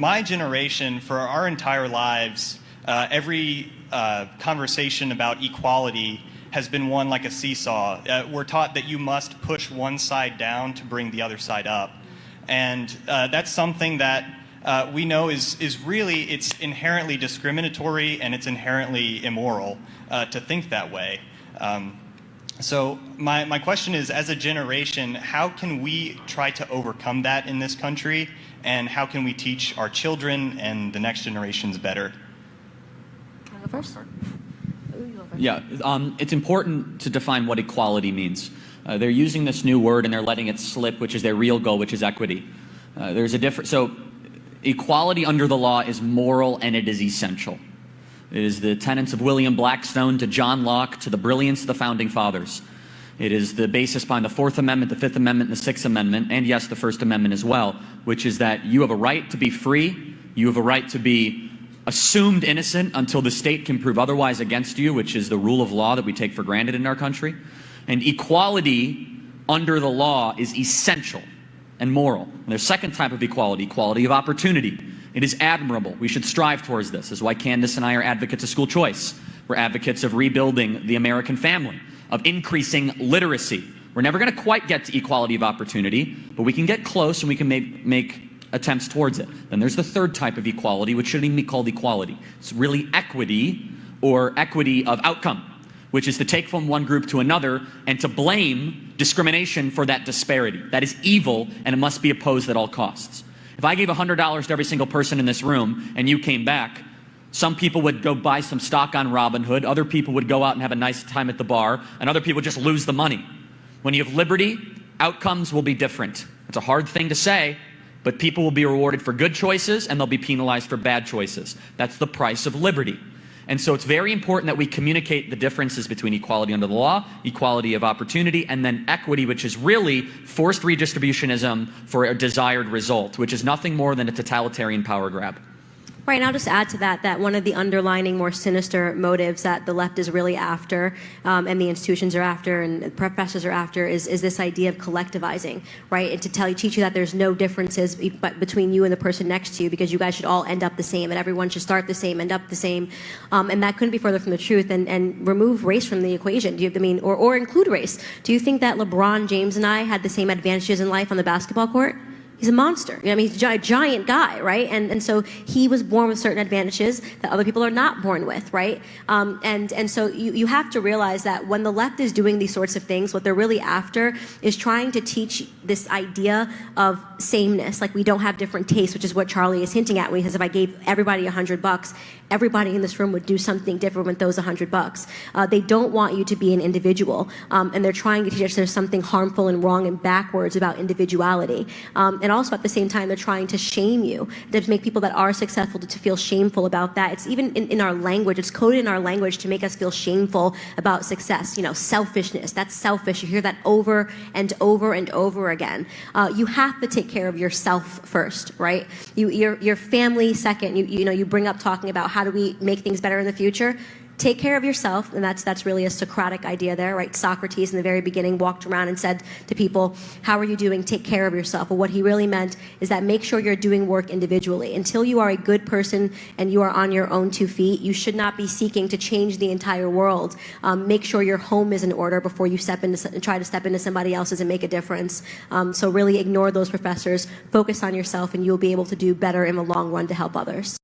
My generation, for our entire lives, every conversation about equality has been one like a seesaw. We're taught that you must push one side down to bring the other side up. And that's something that we know is really, it's inherently discriminatory and it's inherently immoral to think that way. So my question is, as a generation, how can we try to overcome that in this country? And how can we teach our children and the next generations better? I'll go first. Yeah, it's important to define what equality means. They're using this new word and they're letting it slip, which is their real goal, which is equity. There's a difference. So equality under the law is moral and it is essential. It is the tenets of William Blackstone to John Locke to the brilliance of the Founding Fathers. It is the basis behind the Fourth Amendment, the Fifth Amendment, and the Sixth Amendment, and yes, the First Amendment as well, which is that you have a right to be free, you have a right to be assumed innocent until the state can prove otherwise against you, which is the rule of law that we take for granted in our country. And equality under the law is essential and moral. And there's a second type of equality, equality of opportunity. It is admirable. We should strive towards this. This is why Candace and I are advocates of school choice. We're advocates of rebuilding the American family, of increasing literacy. We're never going to quite get to equality of opportunity, but we can get close and we can make attempts towards it. Then there's the third type of equality, which shouldn't even be called equality. It's really equity, or equity of outcome, which is to take from one group to another and to blame discrimination for that disparity. That is evil and it must be opposed at all costs. If I gave $100 to every single person in this room and you came back, some people would go buy some stock on Robinhood, other people would go out and have a nice time at the bar, and other people would just lose the money. When you have liberty, outcomes will be different. It's a hard thing to say, but people will be rewarded for good choices and they'll be penalized for bad choices. That's the price of liberty. And so it's very important that we communicate the differences between equality under the law, equality of opportunity, and then equity, which is really forced redistributionism for a desired result, which is nothing more than a totalitarian power grab. Right, and I'll just add to that that one of the underlining more sinister motives that the left is really after, and the institutions are after, and the professors are after, is this idea of collectivizing, right? And to teach you that there's no differences between you and the person next to you, because you guys should all end up the same, and everyone should start the same, end up the same, and that couldn't be further from the truth. And remove race from the equation. Do you, or include race? Do you think that LeBron James and I had the same advantages in life on the basketball court? He's a monster. You know, I mean, he's a giant guy, right? And so he was born with certain advantages that other people are not born with, right? And so you have to realize that when the left is doing these sorts of things, what they're really after is trying to teach this idea of sameness, like we don't have different tastes, which is what Charlie is hinting at when he says, if I gave everybody $100, everybody in this room would do something different with those $100. They don't want you to be an individual, and they're trying to teach us there's something harmful and wrong and backwards about individuality. And also at the same time, they're trying to shame you, to make people that are successful to feel shameful about that. It's even in our language, it's coded in our language to make us feel shameful about success. You know, selfishness, that's selfish. You hear that over and over and over again. You have to take care of yourself first, right? Your family second. You bring up talking about how do we make things better in the future. Take care of yourself, and that's really a Socratic idea there, right? Socrates in the very beginning walked around and said to people, how are you doing? Take care of yourself. Well, what he really meant is that make sure you're doing work individually. Until you are a good person and you are on your own 2 feet, you should not be seeking to change the entire world. Make sure your home is in order before you try to step into somebody else's and make a difference. So really ignore those professors, focus on yourself, and you'll be able to do better in the long run to help others.